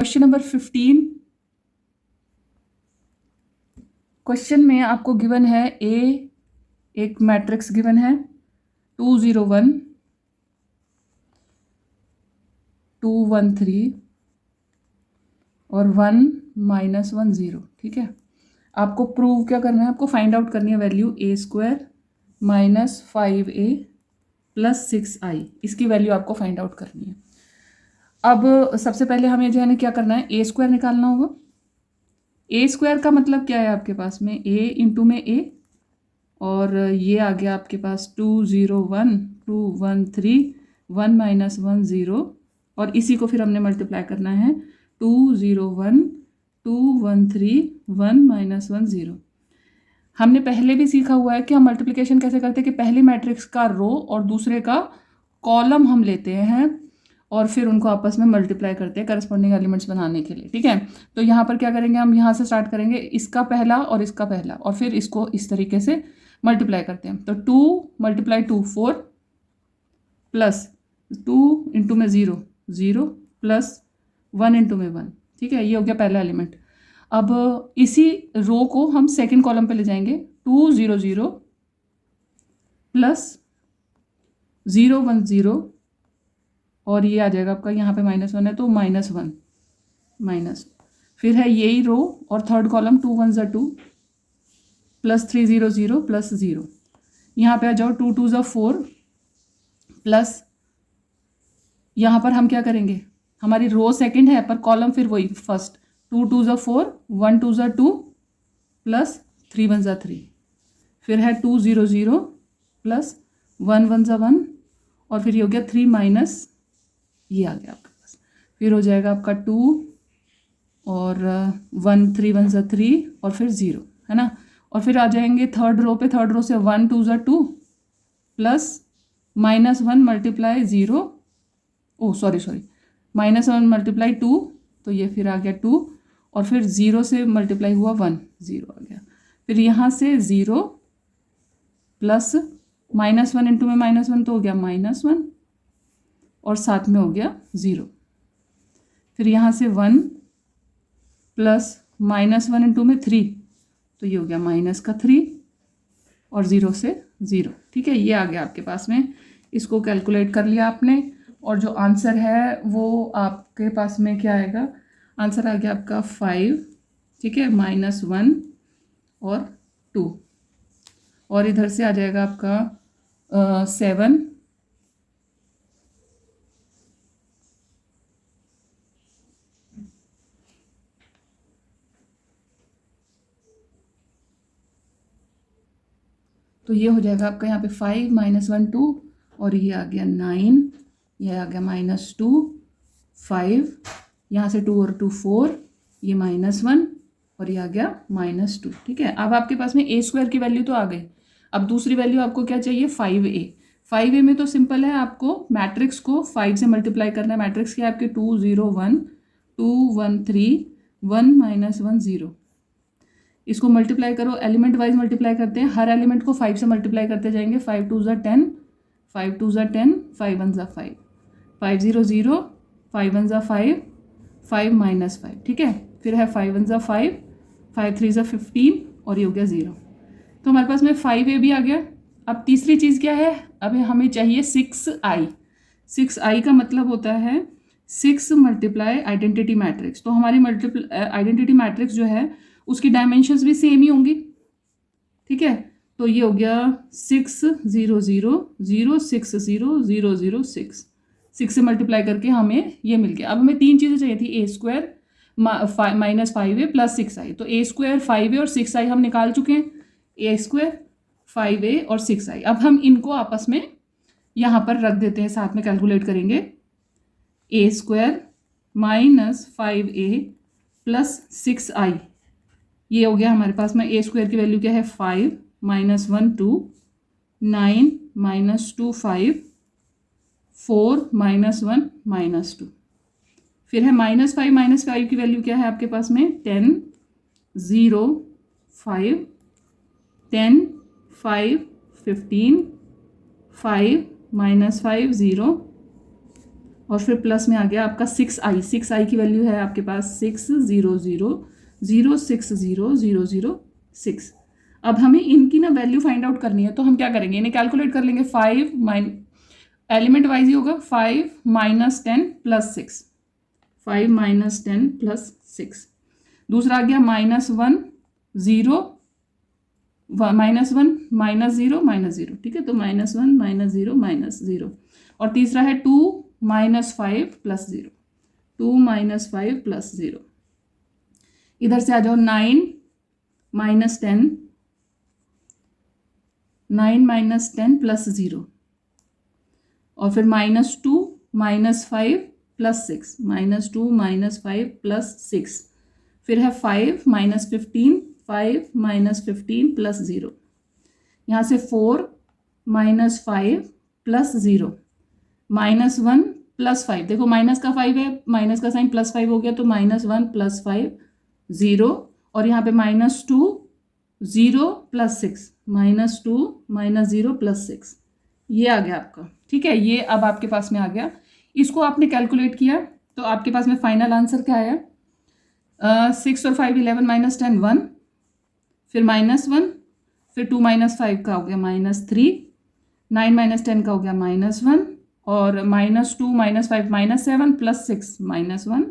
Question number 15। Question में आपको given है एक मैट्रिक्स गिवन है 2 0 1 2 1 3 और 1 -1 0। ठीक है, आपको प्रूव क्या करना है, आपको फाइंड आउट करनी है वैल्यू a² -5a + 6i। इसकी वैल्यू आपको फाइंड आउट करनी है। अब सबसे पहले हमें जो है ना क्या करना है, a² निकालना होगा। a² का मतलब क्या है आपके पास में, a इंटू में a, और ये आ गया आपके पास 2 0 1 2 1 3 1 -1 0, और इसी को फिर हमने मल्टीप्लाई करना है 2 0 1 2 1 3 1 -1 0। हमने पहले भी सीखा हुआ है कि हम मल्टीप्लिकेशन कैसे करते हैं कि पहले मैट्रिक्स का रो और दूसरे का कॉलम हम लेते हैं और फिर उनको आपस में मल्टीप्लाई करते हैं करस्पॉन्डिंग एलिमेंट्स बनाने के लिए। ठीक है, तो यहाँ पर क्या करेंगे, हम यहाँ से स्टार्ट करेंगे, इसका पहला और इसका पहला, और फिर इसको इस तरीके से मल्टीप्लाई करते हैं। तो 2 × 2 4 प्लस 2 इंटू में 0 0 प्लस 1 इंटू में 1। ठीक है, ये हो गया पहला एलिमेंट। अब इसी रो को हम सेकंड कॉलम पे ले जाएंगे, 2 0 0 प्लस 0 1 0, और ये आ जाएगा आपका, यहाँ पे -1 है तो -1 माइनस, फिर है यही रो और थर्ड कॉलम 2 1 2 प्लस 3 0 0 प्लस 0। यहाँ पे आ जाओ 2 2 4 प्लस, यहाँ पर हम क्या करेंगे, हमारी रो सेकंड है पर कॉलम फिर वही फर्स्ट, 2 2 4 1 2 2 प्लस 3 1 3, फिर है 2 0 0 प्लस 1 1 1, और फिर ये हो गया 3 माइनस, ये आ गया आपके पास, फिर हो जाएगा आपका 2 और 1 3 1 3 और फिर 0, है ना। और फिर आ जाएंगे थर्ड रो पे, थर्ड रो से 1 2 2 प्लस -1 मल्टीप्लाई 0, ओ सॉरी -1 मल्टीप्लाई 2, तो ये फिर आ गया 2, और फिर 0 से मल्टीप्लाई हुआ 1 0 आ गया, फिर यहाँ से 0 प्लस -1 इंटू में -1 तो हो गया -1, और साथ में हो गया 0, फिर यहाँ से 1 प्लस -1 इंटू में 3, तो ये हो गया -3, और 0 से 0। ठीक है, ये आ गया आपके पास में, इसको कैलकुलेट कर लिया आपने, और जो आंसर है वो आपके पास में क्या आएगा, आंसर आ गया आपका 5। ठीक है, -1 और 2, और इधर से आ जाएगा आपका 7, तो ये हो जाएगा आपका यहाँ पे 5 -1 2, और ये आ गया 9, ये आ गया -2 5, यहाँ से 2 और 2 4, ये -1, और ये आ गया -2। ठीक है, अब आपके पास में a² की वैल्यू तो आ गई। अब दूसरी वैल्यू आपको क्या चाहिए, 5a। 5a में तो सिंपल है, आपको मैट्रिक्स को 5 से मल्टीप्लाई करना है। मैट्रिक्स क्या है आपके, 2 0 1 2 1 3 1 -1 0। इसको मल्टीप्लाई करो, एलिमेंट वाइज मल्टीप्लाई करते हैं, हर एलिमेंट को 5 से मल्टीप्लाई करते जाएंगे। 5 2 10 5 2 10 5 1 5 5 0 0 5 1 5 5 -5। ठीक है, फिर है 5 1 5 5 3 15, और ये हो गया 0। तो हमारे पास में 5a भी आ गया। अब तीसरी चीज़ क्या है, अब हमें चाहिए 6i। 6i का मतलब होता है 6 मल्टीप्लाई आइडेंटिटी मैट्रिक्स। तो हमारी आइडेंटिटी मैट्रिक्स जो है उसकी डायमेंशंस भी सेम ही होंगी। ठीक है, तो ये हो गया 6 0 0 0 6 0 0 0 6, 6 से मल्टीप्लाई करके हमें ये मिल गया। अब हमें तीन चीज़ें चाहिए थी, a² -5a प्लस 6i। तो a² 5a और 6i हम निकाल चुके हैं, a² 5a और 6i। अब हम इनको आपस में यहाँ पर रख देते हैं, साथ में कैलकुलेट करेंगे। a² -5a प्लस 6i, ये हो गया हमारे पास में। a² की वैल्यू क्या है, 5 -1 2 9 -2 5 4 -1 -2, फिर है -5 की वैल्यू क्या है आपके पास में, 10 0 5 10 5 15 5 -5 0, और फिर प्लस में आ गया आपका 6i की वैल्यू है आपके पास 6000006। अब हमें इनकी ना वैल्यू फाइंड आउट करनी है, तो हम क्या करेंगे, इन्हें कैलकुलेट कर लेंगे। 5 एलिमेंट वाइज ही होगा, 5 - 10 + 6, 5 - 10 + 6। दूसरा आ गया -1 0 -1 -0 -0, ठीक है, तो -1 -0 -0। और तीसरा है 2 - 5 + 0, 2 - 5 + 0। इधर से आ जाओ 9 - 10, 9 - 10 + 0, और फिर -2 - 5 + 6, -2 - 5 + 6। फिर है 5 - 15, 5 - 15 + 0। यहाँ से 4 - 5 + 0, -1 + 5, देखो माइनस का 5 है, माइनस का साइन +5 हो गया, तो -1 + 5 0। और यहाँ पे -2 0 + 6, -2 -0 + 6, ये आ गया आपका, ठीक है। ये अब आपके पास में आ गया, इसको आपने कैलकुलेट किया तो आपके पास में फाइनल आंसर क्या आया, 6 और 5 11 - 10 1, फिर -1, फिर 2 - 5 का हो गया -3, 9 - 10 का हो गया -1, और -2 - 5 -7 + 6 -1।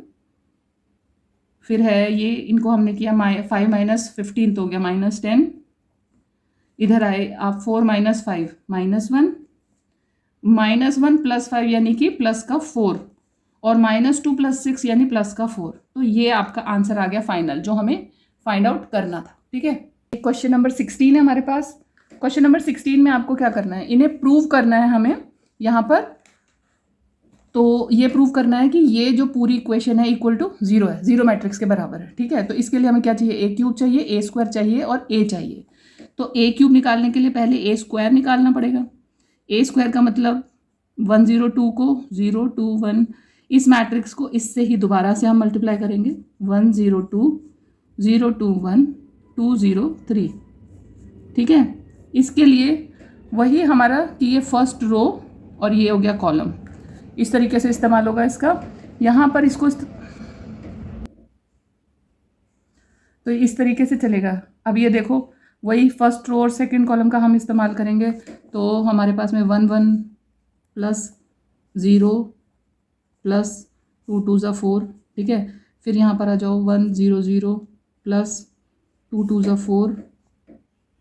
फिर है ये, इनको हमने किया 5 - 15 तो हो गया -10। इधर आए आप 4 - 5 -1, -1 + 5 यानी कि प्लस का 4, और -2 + 6 यानी प्लस का 4। तो ये आपका आंसर आ गया फाइनल, जो हमें फाइंड आउट करना था, ठीक है। क्वेश्चन नंबर 16 है हमारे पास। क्वेश्चन नंबर 16 में आपको क्या करना है, इन्हें प्रूव करना है हमें यहाँ पर। तो ये प्रूव करना है कि ये जो पूरी इक्वेशन है इक्वल टू 0 है, 0 मैट्रिक्स के बराबर है, ठीक है। तो इसके लिए हमें क्या चाहिए, a³ चाहिए, a² चाहिए और a चाहिए। तो a³ निकालने के लिए पहले a² निकालना पड़ेगा। a² का मतलब 102 को 0 2 1, इस मैट्रिक्स को इससे ही दोबारा से हम मल्टीप्लाई करेंगे, 102 0 2 1 2 0 3, ठीक है। इसके लिए वही हमारा कि ये फर्स्ट रो और ये हो गया कॉलम, इस तरीके से इस्तेमाल होगा इसका। यहाँ पर इसको तो इस तरीके से चलेगा। अब ये देखो, वही फर्स्ट रो और सेकंड कॉलम का हम इस्तेमाल करेंगे, तो हमारे पास में 1 1 + 0 + 2 2 ज़ा 4, ठीक है। फिर यहाँ पर आ जाओ 1 0 0 + 2 2 ज़ा 4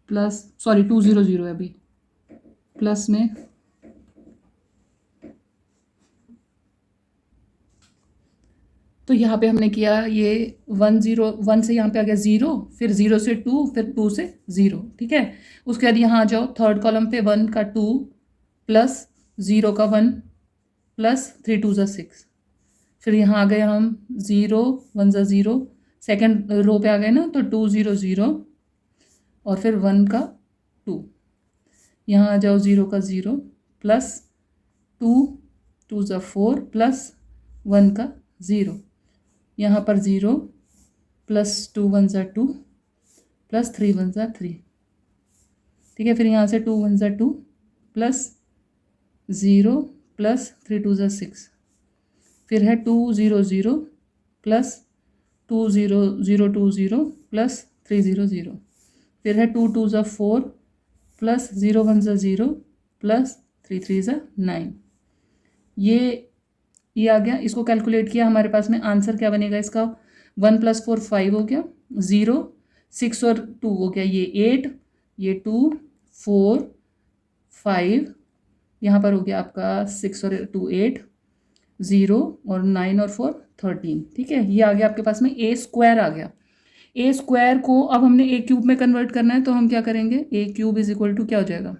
प्लस, सॉरी 2 0 0 है अभी, प्लस में तो यहाँ पे हमने किया ये 1 0 1 से यहाँ पे आ गया 0, फिर 0 से 2, फिर 2 से 0, ठीक है। उसके बाद यहाँ आ जाओ थर्ड कॉलम पे 1 का 2 प्लस 0 का 1 प्लस 3 2 ज़ा 6। फिर यहाँ आ गए हम 0 1 ज़ा 0, सेकेंड रो पे आ गए ना, तो 2 0 0 और फिर 1 का 2। यहाँ आ जाओ 0 का 0 प्लस 2 2 ज़ा 4 प्लस 1 का 0। यहाँ पर 0 प्लस 2 1 ज़ा 2 प्लस 3 1 ज़ा 3, ठीक है। फिर यहाँ से 2 1 ज़ा 2 प्लस 0 प्लस 3 2 ज़ा 6। फिर है 2 0 0 प्लस 2 0 0 2 0 प्लस 3 0 0। फिर है 2 2 ज़ा 4 प्लस 0 1 ज़ा 0 प्लस 3 3 ज़ा 9। ये आ गया, इसको कैलकुलेट किया, हमारे पास में आंसर क्या बनेगा इसका, 1 + 4 5 हो गया, 0 6 और 2 हो गया ये 8, ये 2 4 5, यहाँ पर हो गया आपका 6 और 2 8, 0 और 9 और 4 13, ठीक है। ये आ गया आपके पास में a² आ गया। a² को अब हमने a³ में कन्वर्ट करना है, तो हम क्या करेंगे, a³ = क्या हो जाएगा,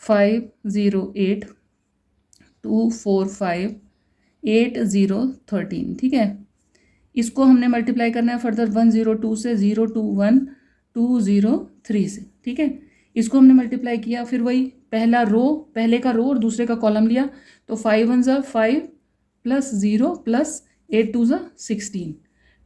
5 0 8 2 4 5 8 0 13, ठीक है। इसको हमने मल्टीप्लाई करना है फर्दर 102 से, 0 2 1 2 0 3 से, ठीक है। इसको हमने मल्टीप्लाई किया, फिर वही पहले का रो और दूसरे का कॉलम लिया, तो 5 1 ज़ा 5 प्लस 0 प्लस 8 2 ज़ा 16,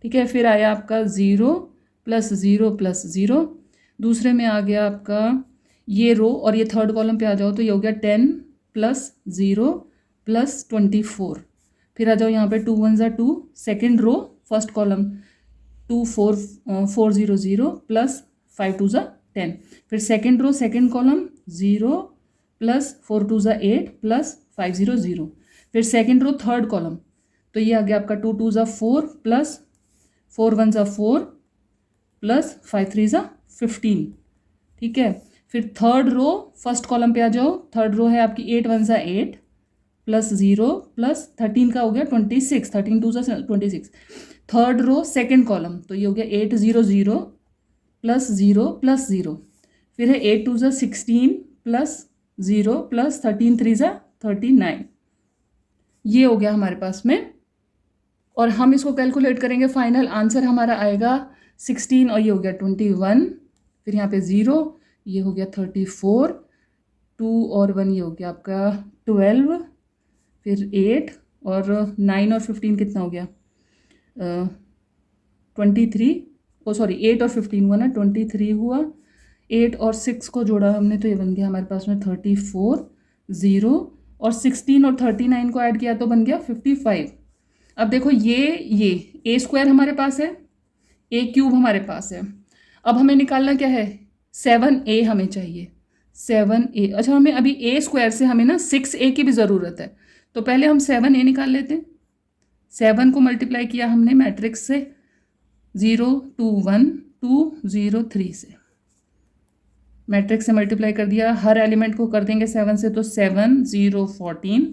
ठीक है। फिर आया आपका 0 प्लस 0 प्लस 0, दूसरे में आ गया आपका ये रो और ये थर्ड कॉलम पे आ जाओ, तो ये हो गया 10 प्लस 0 +24। फिर आ जाओ यहाँ पे 2 1 ज़ा 2, second row first column 2 4 4 0 0 plus 5 2 ज़ा 10। फिर second row second column 0 plus 4 2 ज़ा 8 प्लस 5 0 0। फिर सेकेंड रो थर्ड कॉलम, तो ये आ गया आपका 2 2 ज़ा 4 प्लस 4 1 ज़ा 4 प्लस 5 3 ज़ा 15। ठीक है। फिर थर्ड रो फर्स्ट कॉलम पे आ जाओ, थर्ड रो है आपकी 8 1 ज़ा 8 प्लस 0 प्लस 13 का हो गया 26, 13 2 ज़ा 26। थर्ड रो सेकेंड कॉलम, तो ये हो गया 8 0 0 प्लस 0 प्लस 0। फिर है 8 2 ज़ा 16 प्लस 0 प्लस 13 3 ज़ा 39। ये हो गया हमारे पास में, और हम इसको कैलकुलेट करेंगे, फाइनल आंसर हमारा आएगा 16 और ये हो गया 21। फिर यहाँ पे 0, ये हो गया 34, 2 और 1 ये हो गया आपका 12, फिर 8 और 9 और 15 कितना हो गया 23, ओ सॉरी 8 और 15 हुआ ना, 23 हुआ, 8 और 6 को जोड़ा हमने तो ये बन गया हमारे पास में 34, 0 और 16 और 39 को ऐड किया तो बन गया 55। अब देखो ये ए स्क्वायर हमारे पास है, ए क्यूब हमारे पास है। अब हमें निकालना क्या है, 7a हमें चाहिए, 7a। अच्छा, हमें अभी ए स्क्वायर से हमें ना 6a की भी ज़रूरत है, तो पहले हम 7a निकाल लेते हैं। 7 को मल्टीप्लाई किया हमने मैट्रिक्स से 0 2 1 2 0 3 से, मैट्रिक्स से मल्टीप्लाई कर दिया, हर एलिमेंट को कर देंगे 7 से, तो 7 0 14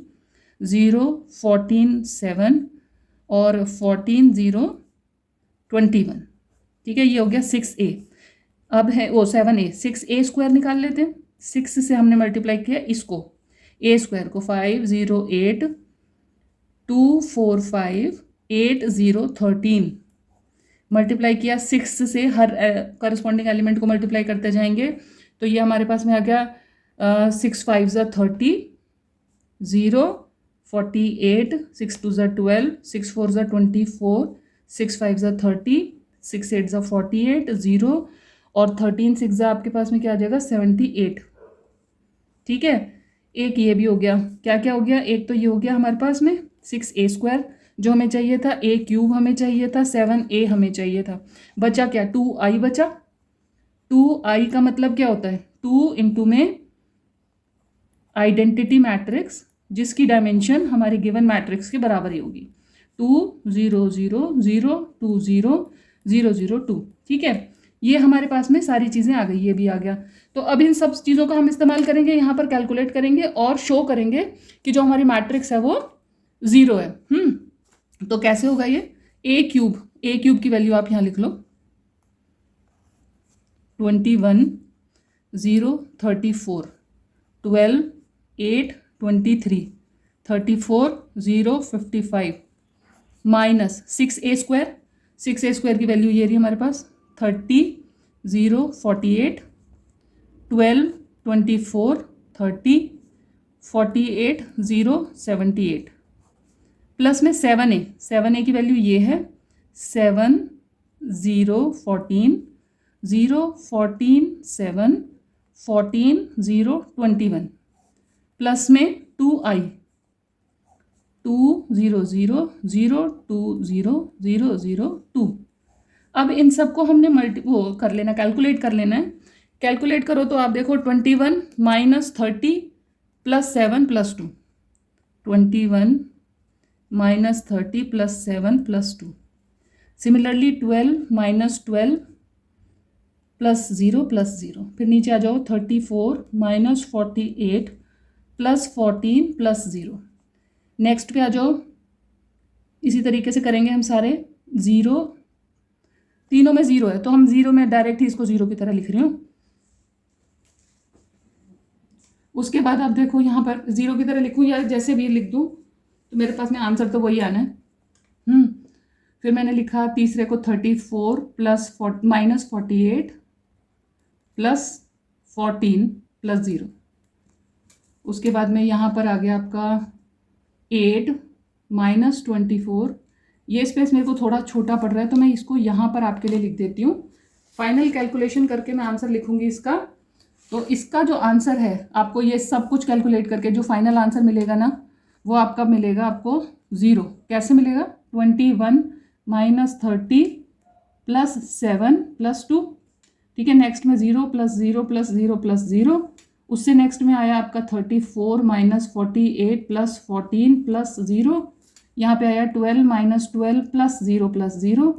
0 14 7 और 14 0 21। ठीक है, ये हो गया 6a। अब है वो 7a, 6a स्क्वायर निकाल लेते हैं। 6 से हमने मल्टीप्लाई किया इसको, a स्क्वायर को 5 0 8 2 4 5 8 0 13 मल्टीप्लाई किया 6 से, हर करस्पॉन्डिंग एलिमेंट को मल्टीप्लाई करते जाएंगे, तो ये हमारे पास में आ गया 6 5 ज़ा 30 0 48 6 2 ज़ा 12 6 4 ज़ा 24 6 5 ज़ा 30 6 8 ज़ा 48 0 और 13 6 ज़ा आपके पास में क्या आ जाएगा 78। ठीक है, एक ये भी हो गया। क्या क्या हो गया, एक तो ये हो गया हमारे पास में 6a स्क्वायर जो हमें चाहिए था, a क्यूब हमें चाहिए था, 7a हमें चाहिए था, बचा क्या 2i बचा। 2i का मतलब क्या होता है, 2 इंटू में आइडेंटिटी मैट्रिक्स जिसकी डायमेंशन हमारे गिवन मैट्रिक्स के बराबर ही होगी, 2 0 0 0 2 0 0 0 2। ठीक है, ये हमारे पास में सारी चीज़ें आ गई, ये भी आ गया। तो अब इन सब चीज़ों का हम इस्तेमाल करेंगे, यहाँ पर कैलकुलेट करेंगे और शो करेंगे कि जो हमारी मैट्रिक्स है वो 0 है। तो कैसे होगा ये, ए क्यूब की वैल्यू आप यहाँ लिख लो, 21 0 34 12 8 23 34 0 55 माइनस 6a स्क्वायर की वैल्यू ये रही हमारे पास 30 0 48 12 24 30 48 0 78 प्लस में 7a की वैल्यू ये है 7 0 14 0 14 7 14 0 21 प्लस में 2i 2 0 0 0 2 0 0 0 2। अब इन सबको हमने वो कर लेना, कैलकुलेट कर लेना है। कैलकुलेट करो तो आप देखो 21 minus 30 plus 7 plus 2, 21 minus 30 plus 7 plus 2। Similarly 12 minus 12 plus 0 plus 0। फिर नीचे आ जाओ 34 माइनस 48 प्लस 14 प्लस 0। नेक्स्ट पे आ जाओ, इसी तरीके से करेंगे हम सारे। 0 तीनों में 0 है तो हम 0 में डायरेक्ट ही इसको 0 की तरह लिख रही हूँ। उसके बाद आप देखो यहाँ पर 0 की तरह लिखूँ या जैसे भी लिख दूँ तो मेरे पास में आंसर तो वही आना है। फिर मैंने लिखा तीसरे को 34 प्लस माइनस 48 प्लस 14 प्लस 0। उसके बाद में यहाँ पर आ गया आपका 8 माइनस 24। ये स्पेस मेरे को थोड़ा छोटा पड़ रहा है तो मैं इसको यहाँ पर आपके लिए लिख देती हूँ। फाइनल कैलकुलेशन करके मैं आंसर लिखूँगी इसका। तो इसका जो आंसर है, आपको ये सब कुछ कैलकुलेट करके जो फाइनल आंसर मिलेगा ना, वो आपका मिलेगा आपको 0। कैसे मिलेगा? 21 माइनस 30 प्लस 7 प्लस 2। ठीक है, नेक्स्ट में 0 प्लस 0 प्लस 0 प्लस 0। उससे नेक्स्ट में आया आपका 34 माइनस 48 प्लस 14 प्लस 0। यहाँ पे आया 12 माइनस 12 प्लस 0 प्लस 0।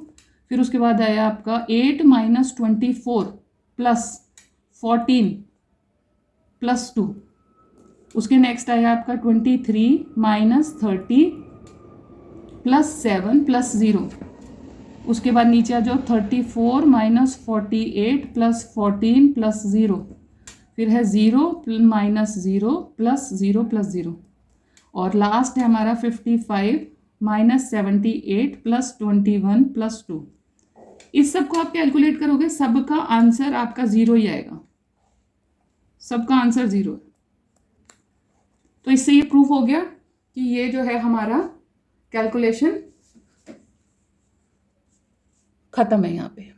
फिर उसके बाद आया आपका 8 माइनस 24 प्लस 14 प्लस 2। उसके नेक्स्ट आया आपका 23 माइनस 30 प्लस 7 प्लस 0। उसके बाद नीचे आ जाओ 34 माइनस 48 प्लस 14 प्लस 0। फिर है 0 माइनस 0 प्लस 0 प्लस 0। और लास्ट है हमारा 55 माइनस 78 प्लस 21 प्लस 2। इस सब को आप कैलकुलेट करोगे, सबका आंसर आपका 0 ही आएगा, सबका आंसर 0 है। तो इससे ये प्रूफ हो गया कि ये जो है हमारा कैलकुलेशन खत्म है यहाँ पे।